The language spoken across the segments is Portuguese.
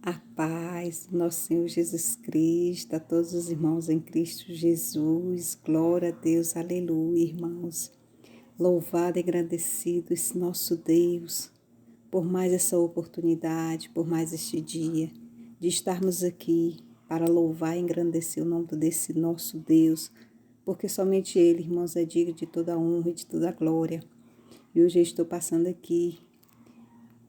A paz do nosso Senhor Jesus Cristo, a todos os irmãos em Cristo Jesus, glória a Deus, aleluia, irmãos. Louvado e agradecido esse nosso Deus por mais essa oportunidade, por mais este dia, de estarmos aqui para louvar e engrandecer o nome desse nosso Deus, porque somente Ele, irmãos, é digno de toda a honra e de toda a glória. E hoje eu estou passando aqui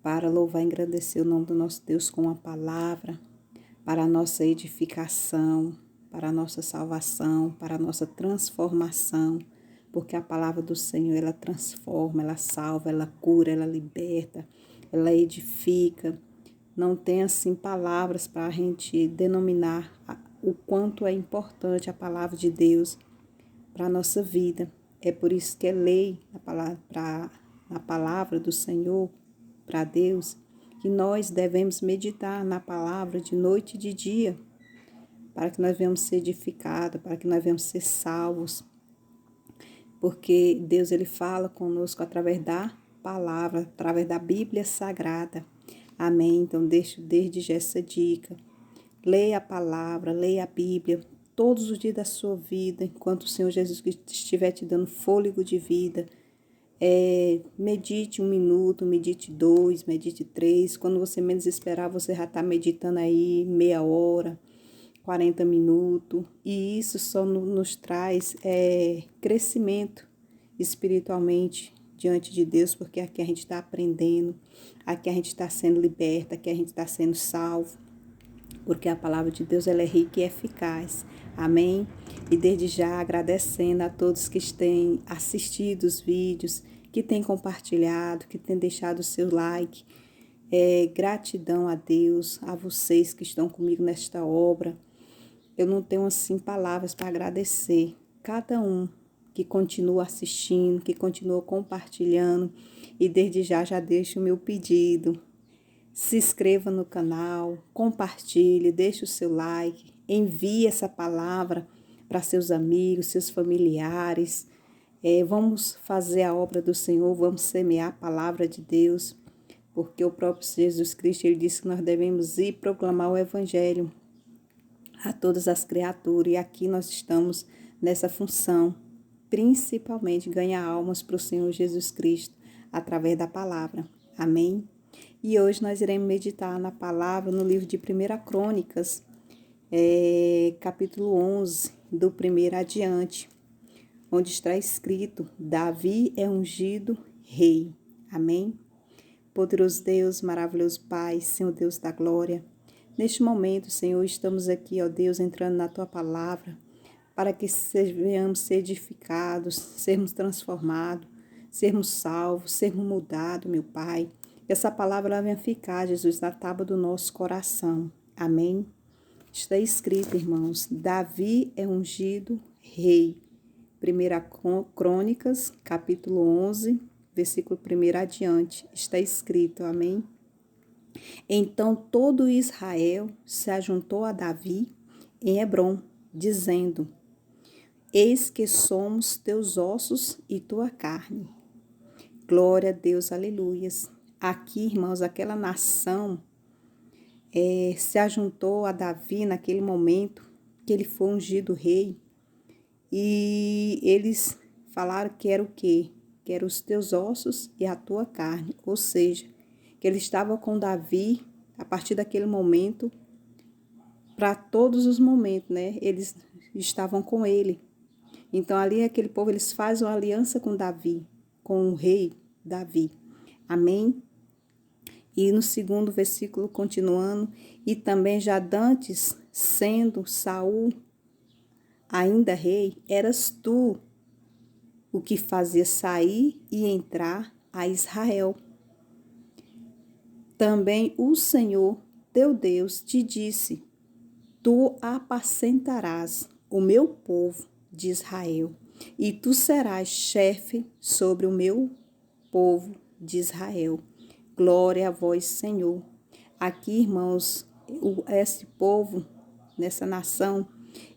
para louvar e engrandecer o nome do nosso Deus com a palavra, para a nossa edificação, para a nossa salvação, para a nossa transformação, porque a palavra do Senhor, ela transforma, ela salva, ela cura, ela liberta, ela edifica. Não tem, assim, palavras para a gente denominar o quanto é importante a palavra de Deus para a nossa vida. É por isso que é lei a palavra do Senhor, para Deus, que nós devemos meditar na palavra de noite e de dia, para que nós venhamos ser edificados, para que nós venhamos ser salvos, porque Deus, ele fala conosco através da palavra, através da Bíblia Sagrada. Amém? Então, deixo desde já essa dica. Leia a palavra, leia a Bíblia, todos os dias da sua vida, enquanto o Senhor Jesus Cristo estiver te dando fôlego de vida. Medite 1 minuto, medite 2, medite 3. Quando você menos esperar, você já está meditando aí meia hora, 40 minutos. E isso só nos traz crescimento espiritualmente diante de Deus, porque aqui a gente está aprendendo, aqui a gente está sendo liberta, aqui a gente está sendo salvo, porque a palavra de Deus, ela é rica e eficaz. Amém? E desde já agradecendo a todos que têm assistido os vídeos, que têm compartilhado, que têm deixado o seu like. Gratidão a Deus, a vocês que estão comigo nesta obra. Eu não tenho, assim, palavras para agradecer cada um que continua assistindo, que continua compartilhando. E desde já deixo o meu pedido. Se inscreva no canal, compartilhe, deixe o seu like, envie essa palavra para seus amigos, seus familiares. Vamos fazer a obra do Senhor, vamos semear a palavra de Deus, porque o próprio Jesus Cristo, ele disse que nós devemos ir proclamar o Evangelho a todas as criaturas, e aqui nós estamos nessa função, principalmente ganhar almas para o Senhor Jesus Cristo, através da palavra. Amém? E hoje nós iremos meditar na palavra no livro de 1 Crônicas, capítulo 11, do 1 adiante, onde está escrito: Davi é ungido rei. Amém? Poderoso Deus, maravilhoso Pai, Senhor Deus da glória, neste momento, Senhor, estamos aqui, ó Deus, entrando na Tua palavra, para que venhamos ser edificados, sermos transformados, sermos salvos, sermos mudados, meu Pai. Que essa palavra venha ficar, Jesus, na tábua do nosso coração. Amém? Está escrito, irmãos, Davi é ungido rei. 1 Crônicas, capítulo 11, versículo 1 adiante. Está escrito, amém? Então todo Israel se ajuntou a Davi em Hebrom, dizendo: Eis que somos teus ossos e tua carne. Glória a Deus, aleluias. Aqui, irmãos, aquela nação se ajuntou a Davi naquele momento que ele foi ungido rei. E eles falaram que era o quê? Que eram os teus ossos e a tua carne. Ou seja, que ele estava com Davi a partir daquele momento, para todos os momentos, né? Eles estavam com ele. Então, ali, aquele povo, eles fazem uma aliança com Davi, com o rei Davi. Amém? E no segundo versículo, continuando, e também já dantes, sendo Saul ainda rei, eras tu o que fazia sair e entrar a Israel. Também o Senhor, teu Deus, te disse: Tu apacentarás o meu povo de Israel, e tu serás chefe sobre o meu povo de Israel. Glória a vós, Senhor. Aqui, irmãos, esse povo, nessa nação,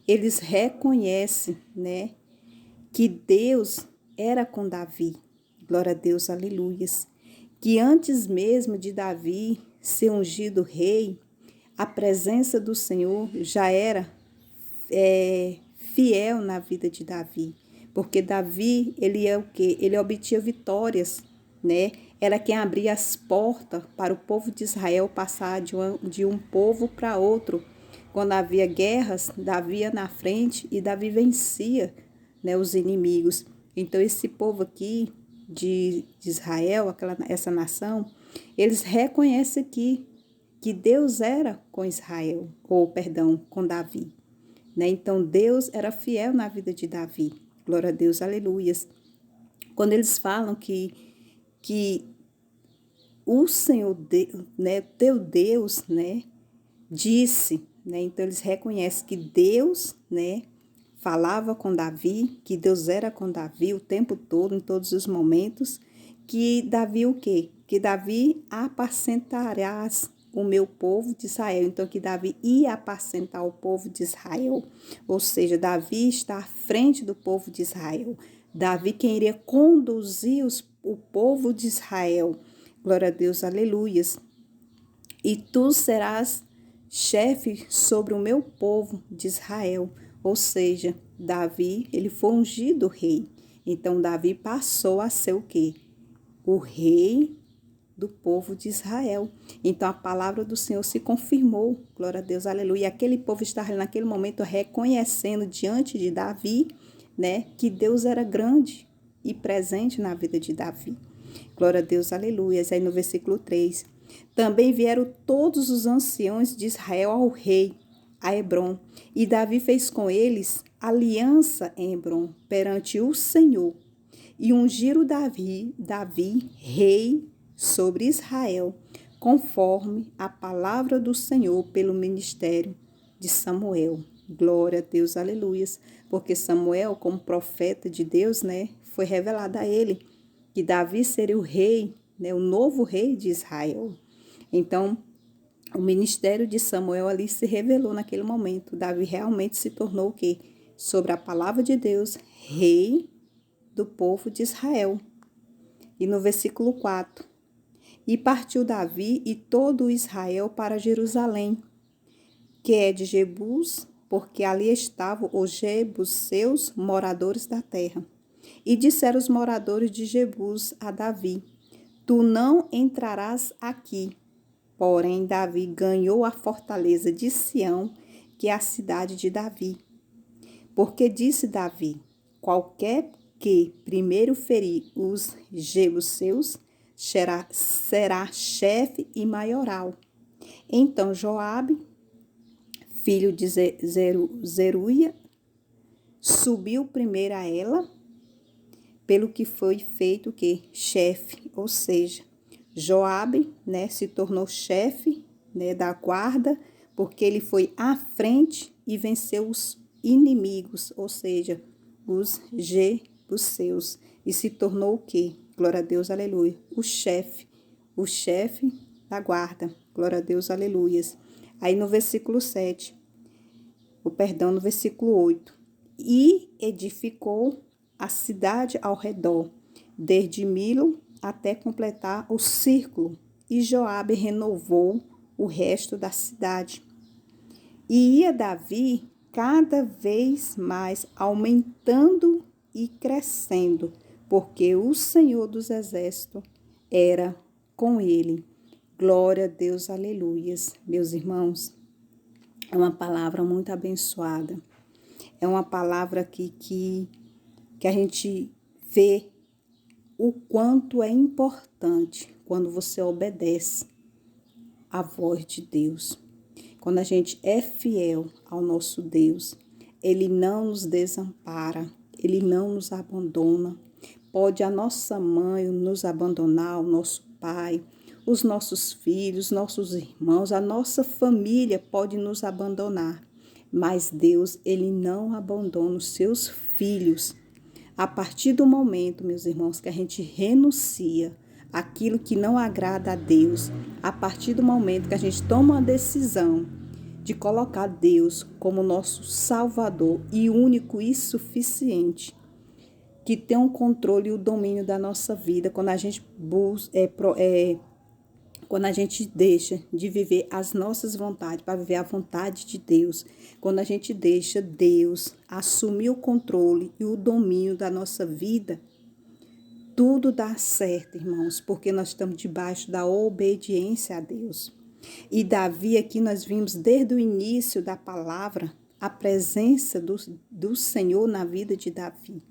eles reconhecem, né, que Deus era com Davi. Glória a Deus, aleluias. Que antes mesmo de Davi ser ungido rei, a presença do Senhor já era fiel na vida de Davi. Porque Davi, ele é o quê? Ele obtinha vitórias, né? Era quem abria as portas para o povo de Israel passar de um povo para outro. Quando havia guerras, Davi ia na frente e Davi vencia, né, os inimigos. Então, esse povo aqui de Israel, essa nação, eles reconhecem aqui que Deus era com Israel, com Davi. Né? Então, Deus era fiel na vida de Davi. Glória a Deus, aleluias. Quando eles falam que o Senhor, né, teu Deus, né, disse, né, então eles reconhecem que Deus, né, falava com Davi, que Deus era com Davi o tempo todo, em todos os momentos, que Davi o quê? Que Davi apacentarás o meu povo de Israel. Então, que Davi ia apacentar o povo de Israel. Ou seja, Davi está à frente do povo de Israel. Davi quem iria conduzir o povo de Israel. Glória a Deus, aleluias. E tu serás chefe sobre o meu povo de Israel. Ou seja, Davi, ele foi ungido rei. Então, Davi passou a ser o quê? O rei do povo de Israel. Então, a palavra do Senhor se confirmou. Glória a Deus, aleluia. E aquele povo estava naquele momento reconhecendo diante de Davi, né, que Deus era grande e presente na vida de Davi. Glória a Deus, aleluia. Aí no versículo 3. Também vieram todos os anciãos de Israel ao rei, a Hebrom, e Davi fez com eles aliança em Hebrom, perante o Senhor, e ungiram Davi, rei sobre Israel, conforme a palavra do Senhor pelo ministério de Samuel. Glória a Deus, aleluias. Porque Samuel, como profeta de Deus, né, foi revelado a ele que Davi seria o rei, né, o novo rei de Israel. Então, o ministério de Samuel ali se revelou naquele momento. Davi realmente se tornou o quê? Sobre a palavra de Deus, rei do povo de Israel. E no versículo 4. E partiu Davi e todo Israel para Jerusalém, que é de Jebus, porque ali estavam os jebuseus, moradores da terra. E disseram os moradores de Jebus a Davi: Tu não entrarás aqui. Porém, Davi ganhou a fortaleza de Sião, que é a cidade de Davi. Porque disse Davi: Qualquer que primeiro ferir os jebuseus será chefe e maioral. Então Joabe, filho de Zeruia, subiu primeiro a ela, pelo que foi feito que chefe, ou seja, Joabe, né, se tornou chefe, né, da guarda, porque ele foi à frente e venceu os inimigos, ou seja, os jebuseus, e se tornou o quê? Glória a Deus, aleluia, o chefe da guarda, glória a Deus, aleluias. Aí no versículo 7, no versículo 8, e edificou a cidade ao redor, desde Milo até completar o círculo, e Joabe renovou o resto da cidade. E ia Davi cada vez mais aumentando e crescendo, porque o Senhor dos Exércitos era com ele. Glória a Deus, aleluias. Meus irmãos, é uma palavra muito abençoada. É uma palavra aqui que a gente vê o quanto é importante quando você obedece à voz de Deus. Quando a gente é fiel ao nosso Deus, Ele não nos desampara, Ele não nos abandona. Pode a nossa mãe nos abandonar, o nosso pai, os nossos filhos, nossos irmãos, a nossa família pode nos abandonar. Mas Deus, Ele não abandona os seus filhos. A partir do momento, meus irmãos, que a gente renuncia àquilo que não agrada a Deus, a partir do momento que a gente toma uma decisão de colocar Deus como nosso Salvador e único e suficiente, que tem o controle e o domínio da nossa vida, quando a gente Quando a gente deixa de viver as nossas vontades para viver a vontade de Deus, quando a gente deixa Deus assumir o controle e o domínio da nossa vida, tudo dá certo, irmãos, porque nós estamos debaixo da obediência a Deus. E Davi, aqui nós vimos desde o início da palavra a presença do Senhor na vida de Davi.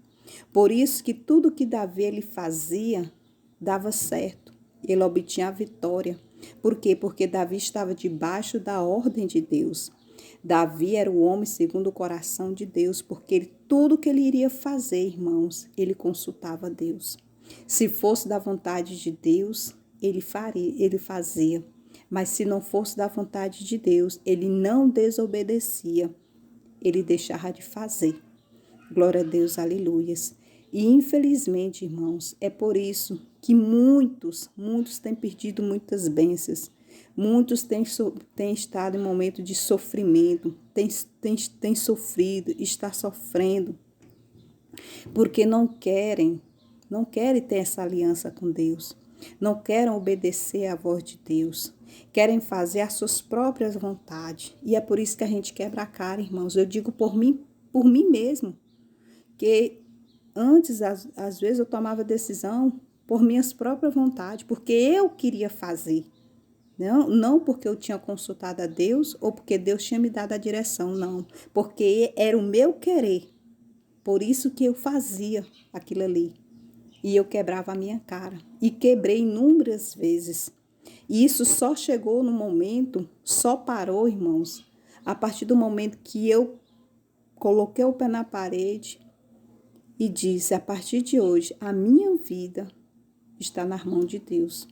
Por isso que tudo que Davi ele fazia dava certo. Ele obtinha a vitória. Por quê? Porque Davi estava debaixo da ordem de Deus. Davi era o homem segundo o coração de Deus, porque tudo que ele iria fazer, irmãos, ele consultava Deus. Se fosse da vontade de Deus, ele fazia. Mas se não fosse da vontade de Deus, ele não desobedecia. Ele deixava de fazer. Glória a Deus, aleluias. E infelizmente, irmãos, é por isso que muitos têm perdido muitas bênçãos. Muitos têm estado em momento de sofrimento, têm sofrido, está sofrendo, porque não querem ter essa aliança com Deus. Não querem obedecer à voz de Deus. Querem fazer as suas próprias vontades. E é por isso que a gente quebra a cara, irmãos. Eu digo por mim mesmo. Que antes, às vezes, eu tomava decisão por minhas próprias vontades. Porque eu queria fazer. Não porque eu tinha consultado a Deus ou porque Deus tinha me dado a direção. Não. Porque era o meu querer. Por isso que eu fazia aquilo ali. E eu quebrava a minha cara. E quebrei inúmeras vezes. E isso só chegou no momento, só parou, irmãos, a partir do momento que eu coloquei o pé na parede e disse, a partir de hoje, a minha vida está nas mãos de Deus.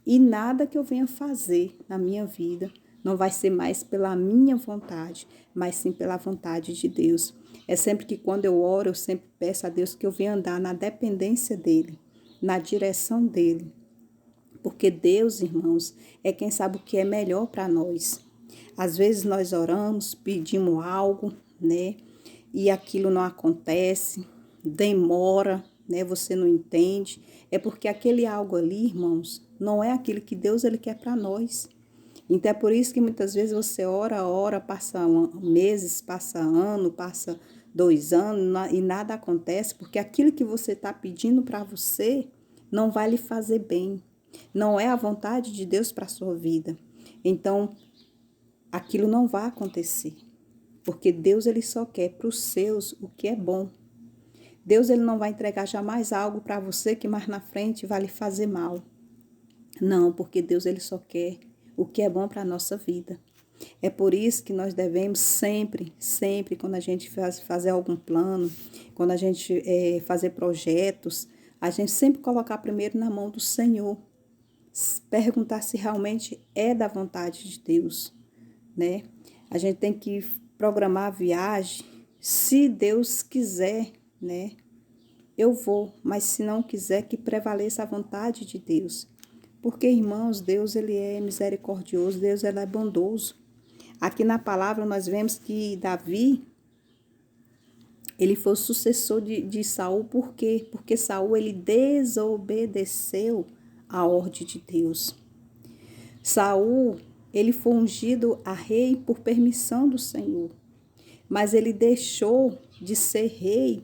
E nada que eu venha fazer na minha vida não vai ser mais pela minha vontade, mas sim pela vontade de Deus. É sempre que quando eu oro, eu sempre peço a Deus que eu venha andar na dependência dEle, na direção dEle. Porque Deus, irmãos, é quem sabe o que é melhor para nós. Às vezes nós oramos, pedimos algo, né? E aquilo não acontece, demora, né? Você não entende. É porque aquele algo ali, irmãos, não é aquilo que Deus ele quer para nós. Então é por isso que muitas vezes você ora, passa meses, passa ano, passa 2 anos e nada acontece, porque aquilo que você está pedindo para você não vai lhe fazer bem. Não é a vontade de Deus para a sua vida. Então, aquilo não vai acontecer. Porque Deus ele só quer para os seus o que é bom. Deus ele não vai entregar jamais algo para você que mais na frente vai lhe fazer mal. Não, porque Deus ele só quer o que é bom para a nossa vida. É por isso que nós devemos sempre, quando a gente fazer algum plano, quando a gente fazer projetos, a gente sempre colocar primeiro na mão do Senhor. Perguntar se realmente é da vontade de Deus, né? A gente tem que programar a viagem, se Deus quiser, né? Eu vou, mas se não quiser, que prevaleça a vontade de Deus. Porque, irmãos, Deus ele é misericordioso, Deus ele é bondoso. Aqui na palavra nós vemos que Davi, ele foi o sucessor de Saul, por quê? Porque Saul ele desobedeceu a ordem de Deus. Saul, ele foi ungido a rei por permissão do Senhor, mas ele deixou de ser rei,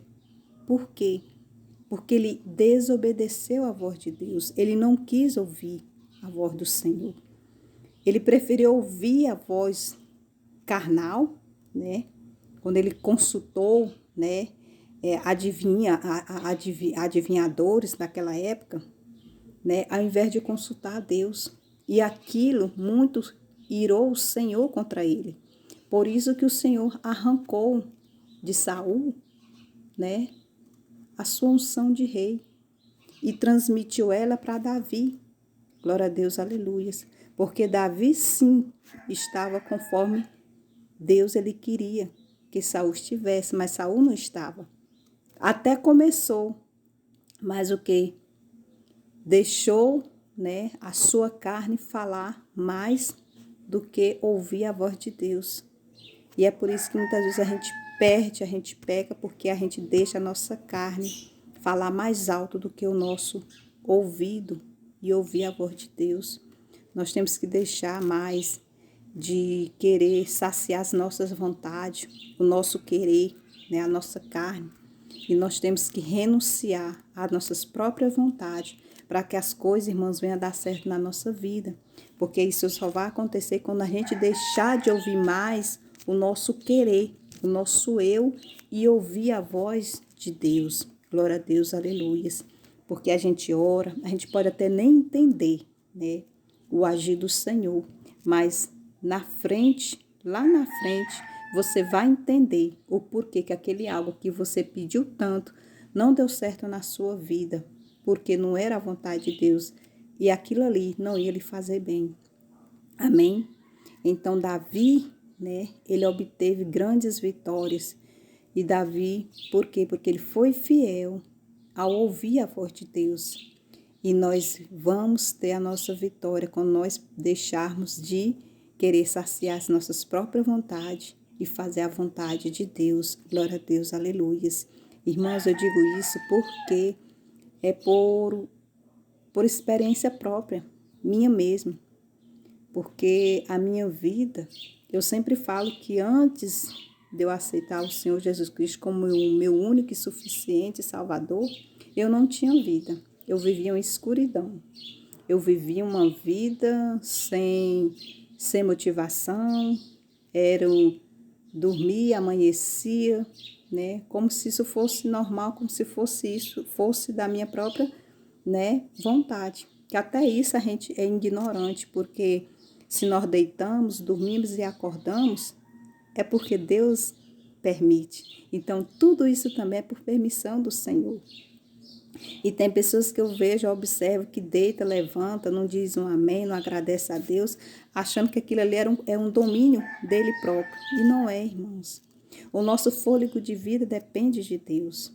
por quê? Porque ele desobedeceu a voz de Deus, ele não quis ouvir a voz do Senhor. Ele preferiu ouvir a voz carnal, né? Quando ele consultou, né? Adivinhadores naquela época, né? Ao invés de consultar a Deus. E aquilo muito irou o Senhor contra ele. Por isso que o Senhor arrancou de Saul, né? A sua unção de rei e transmitiu ela para Davi. Glória a Deus, aleluias. Porque Davi sim estava conforme Deus ele queria que Saul estivesse, mas Saul não estava. Até começou, mas o que? Deixou, né, a sua carne falar mais do que ouvir a voz de Deus. E é por isso que muitas vezes a gente perde, a gente peca, porque a gente deixa a nossa carne falar mais alto do que o nosso ouvido e ouvir a voz de Deus. Nós temos que deixar mais de querer saciar as nossas vontades, o nosso querer, né, a nossa carne. E nós temos que renunciar às nossas próprias vontades para que as coisas, irmãos, venham a dar certo na nossa vida. Porque isso só vai acontecer quando a gente deixar de ouvir mais o nosso querer, o nosso eu e ouvir a voz de Deus. Glória a Deus, aleluias. Porque a gente ora, a gente pode até nem entender, né, o agir do Senhor, mas na frente, lá na frente, você vai entender o porquê que aquele algo que você pediu tanto não deu certo na sua vida, porque não era a vontade de Deus e aquilo ali não ia lhe fazer bem. Amém? Então, Davi, né, ele obteve grandes vitórias. E Davi, por quê? Porque ele foi fiel ao ouvir a voz de Deus. E nós vamos ter a nossa vitória quando nós deixarmos de querer saciar as nossas próprias vontades e fazer a vontade de Deus. Glória a Deus, aleluias. Irmãos, eu digo isso porque é por experiência própria, minha mesma. Porque a minha vida, eu sempre falo que antes de eu aceitar o Senhor Jesus Cristo como o meu único e suficiente Salvador, eu não tinha vida. Eu vivia uma escuridão. Eu vivia uma vida sem motivação. Dormia, amanhecia, né? Como se isso fosse normal, como se fosse da minha própria, né, vontade. Que até isso a gente é ignorante, porque se nós deitamos, dormimos e acordamos, é porque Deus permite. Então, tudo isso também é por permissão do Senhor. E tem pessoas que eu vejo, eu observo, que deita, levanta, não diz um amém, não agradece a Deus, achando que aquilo ali é um domínio dele próprio. E não é, irmãos. O nosso fôlego de vida depende de Deus.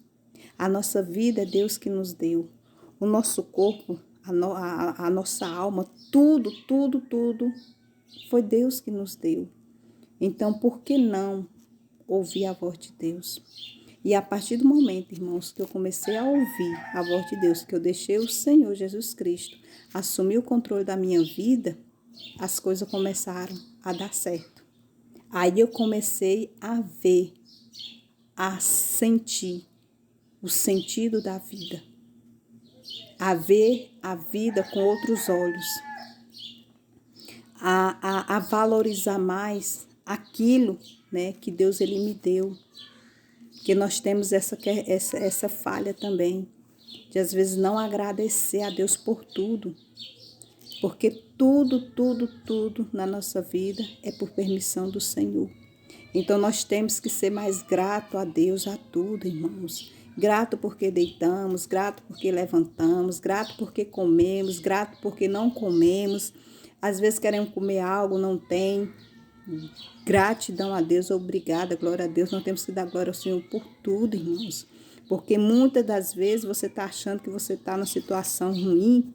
A nossa vida é Deus que nos deu. O nosso corpo, a nossa alma, tudo foi Deus que nos deu. Então, por que não ouvir a voz de Deus? E a partir do momento, irmãos, que eu comecei a ouvir a voz de Deus, que eu deixei o Senhor Jesus Cristo assumir o controle da minha vida, as coisas começaram a dar certo. Aí eu comecei a ver, a sentir o sentido da vida, a ver a vida com outros olhos, a valorizar mais aquilo, né, que Deus ele me deu. Que nós temos essa falha também, de às vezes não agradecer a Deus por tudo, porque tudo na nossa vida é por permissão do Senhor. Então nós temos que ser mais grato a Deus a tudo, irmãos. Grato porque deitamos, grato porque levantamos, grato porque comemos, grato porque não comemos. Às vezes queremos comer algo, não tem. Gratidão a Deus, obrigada, glória a Deus. Nós temos que dar glória ao Senhor por tudo, irmãos. Porque muitas das vezes você está achando que você está numa situação ruim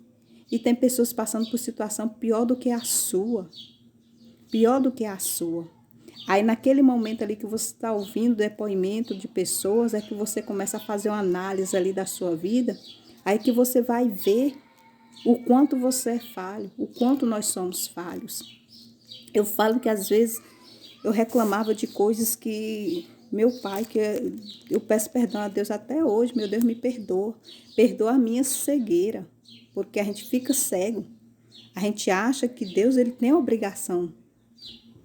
e tem pessoas passando por situação pior do que a sua. Pior do que a sua. Aí naquele momento ali que você está ouvindo depoimento de pessoas, é que você começa a fazer uma análise ali da sua vida, aí que você vai ver o quanto você é falho, o quanto nós somos falhos. Eu falo que às vezes eu reclamava de coisas que meu pai, que eu peço perdão a Deus até hoje, meu Deus me perdoa. Perdoa a minha cegueira, porque a gente fica cego. A gente acha que Deus ele tem a obrigação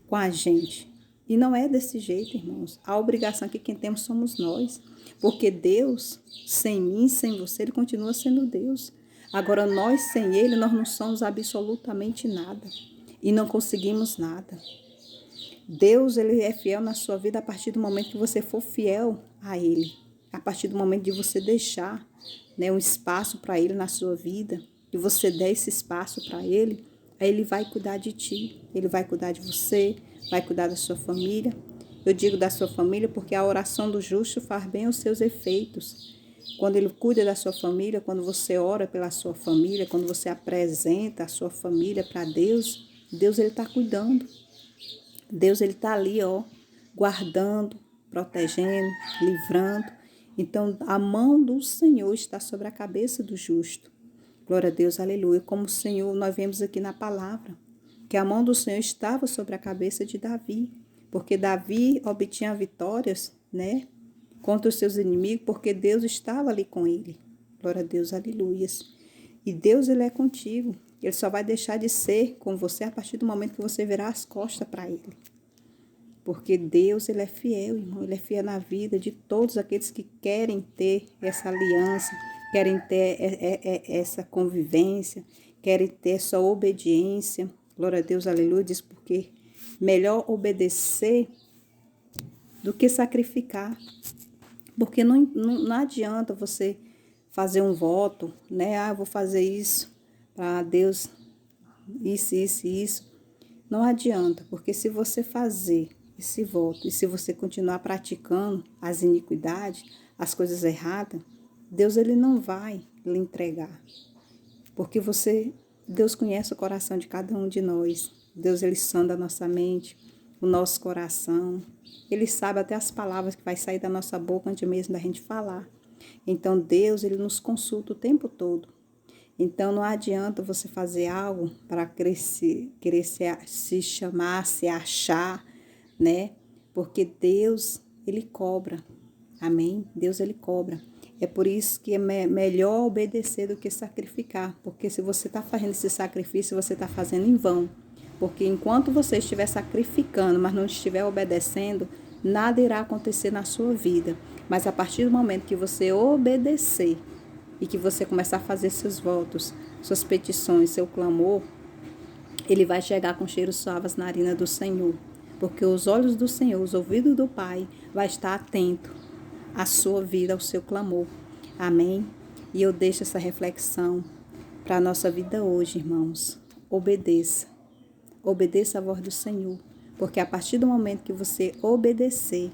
com a gente. E não é desse jeito, irmãos. A obrigação aqui quem temos somos nós. Porque Deus, sem mim, sem você, ele continua sendo Deus. Agora nós, sem ele, nós não somos absolutamente nada. E não conseguimos nada. Deus, ele é fiel na sua vida a partir do momento que você for fiel a ele. A partir do momento de você deixar, né, um espaço para ele na sua vida, e você der esse espaço para ele, aí ele vai cuidar de ti, ele vai cuidar de você, vai cuidar da sua família. Eu digo da sua família porque a oração do justo faz bem os seus efeitos. Quando ele cuida da sua família, quando você ora pela sua família, quando você apresenta a sua família para Deus, Deus ele está cuidando. Deus ele está ali, ó, guardando, protegendo, livrando. Então, a mão do Senhor está sobre a cabeça do justo. Glória a Deus, aleluia. Como o Senhor, nós vemos aqui na palavra, que a mão do Senhor estava sobre a cabeça de Davi, porque Davi obtinha vitórias, né, contra os seus inimigos, porque Deus estava ali com ele. Glória a Deus, aleluias. E Deus, ele é contigo. Ele só vai deixar de ser com você a partir do momento que você virar as costas para ele. Porque Deus, ele é fiel, irmão. Ele é fiel na vida de todos aqueles que querem ter essa aliança, querem ter essa convivência, querem ter essa obediência. Glória a Deus, aleluia. Diz porque melhor obedecer do que sacrificar. Porque não adianta você fazer um voto, né? Eu vou fazer isso para Deus, isso. Não adianta, porque se você fazer esse voto e se você continuar praticando as iniquidades, as coisas erradas, Deus, ele não vai lhe entregar. Porque Deus conhece o coração de cada um de nós. Deus, ele sonda a nossa mente, o nosso coração. Ele sabe até as palavras que vai sair da nossa boca antes mesmo da gente falar. Então, Deus, ele nos consulta o tempo todo. Então, não adianta você fazer algo para querer se chamar, se achar, né? Porque Deus, ele cobra. Amém? Deus, ele cobra. É por isso que é melhor obedecer do que sacrificar. Porque se você está fazendo esse sacrifício, você está fazendo em vão. Porque enquanto você estiver sacrificando, mas não estiver obedecendo, nada irá acontecer na sua vida. Mas a partir do momento que você obedecer e que você começar a fazer seus votos, suas petições, seu clamor, ele vai chegar com cheiro suave às narinas do Senhor. Porque os olhos do Senhor, os ouvidos do Pai, vai estar atento à sua vida, ao seu clamor. Amém? E eu deixo essa reflexão para a nossa vida hoje, irmãos. Obedeça. Obedeça a voz do Senhor. Porque a partir do momento que você obedecer,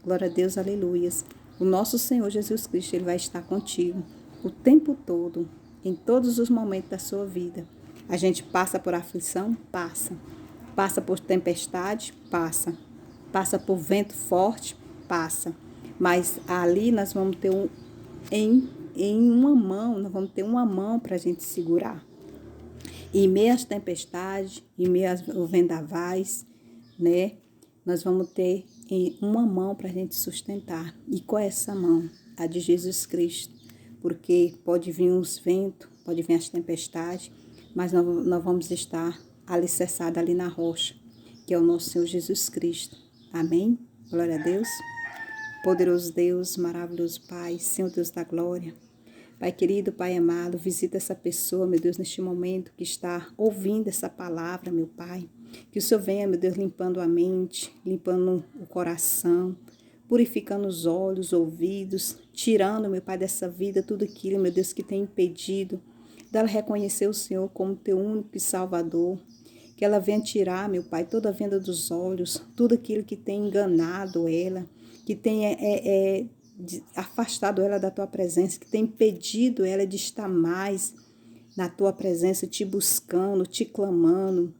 glória a Deus, aleluias, o nosso Senhor Jesus Cristo, ele vai estar contigo o tempo todo, em todos os momentos da sua vida. A gente passa por aflição? Passa. Passa por tempestade? Passa. Passa por vento forte? Passa. Mas ali nós vamos ter nós vamos ter uma mão para a gente segurar. Em meio às tempestades, em meio aos vendavais, né? Nós vamos ter uma mão para a gente sustentar. E qual é essa mão? A de Jesus Cristo. Porque pode vir os ventos, pode vir as tempestades, mas nós vamos estar alicerçados ali na rocha, que é o nosso Senhor Jesus Cristo. Amém? Glória a Deus. Poderoso Deus, maravilhoso Pai, Senhor Deus da glória. Pai querido, Pai amado, visita essa pessoa, meu Deus, neste momento que está ouvindo essa palavra, meu Pai. Que o Senhor venha, meu Deus, limpando a mente, limpando o coração, purificando os olhos, os ouvidos, tirando, meu Pai, dessa vida tudo aquilo, meu Deus, que tem impedido dela reconhecer o Senhor como teu único e Salvador. Que ela venha tirar, meu Pai, toda a venda dos olhos, tudo aquilo que tem enganado ela, que tem afastado ela da tua presença, que tem impedido ela de estar mais na tua presença, te buscando, te clamando,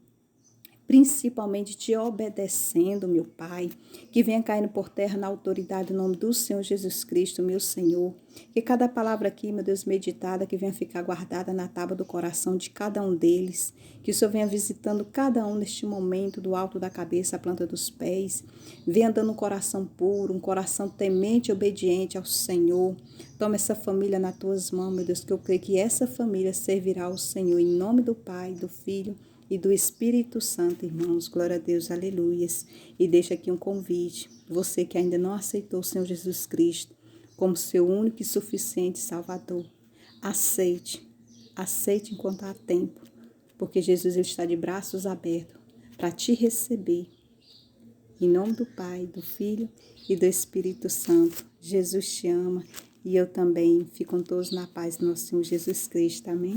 principalmente te obedecendo, meu Pai, que venha caindo por terra na autoridade, no nome do Senhor Jesus Cristo, meu Senhor. Que cada palavra aqui, meu Deus, meditada, que venha ficar guardada na tábua do coração de cada um deles. Que o Senhor venha visitando cada um neste momento, do alto da cabeça à planta dos pés. Venha dando um coração puro, um coração temente e obediente ao Senhor. Toma essa família nas tuas mãos, meu Deus, que eu creio que essa família servirá ao Senhor. Em nome do Pai, do Filho e do Espírito Santo, irmãos. Glória a Deus, aleluias. E deixa aqui um convite. Você que ainda não aceitou o Senhor Jesus Cristo como seu único e suficiente Salvador, aceite. Aceite enquanto há tempo. Porque Jesus ele está de braços abertos para te receber. Em nome do Pai, do Filho e do Espírito Santo. Jesus te ama e eu também. Ficam todos na paz do nosso Senhor Jesus Cristo. Amém?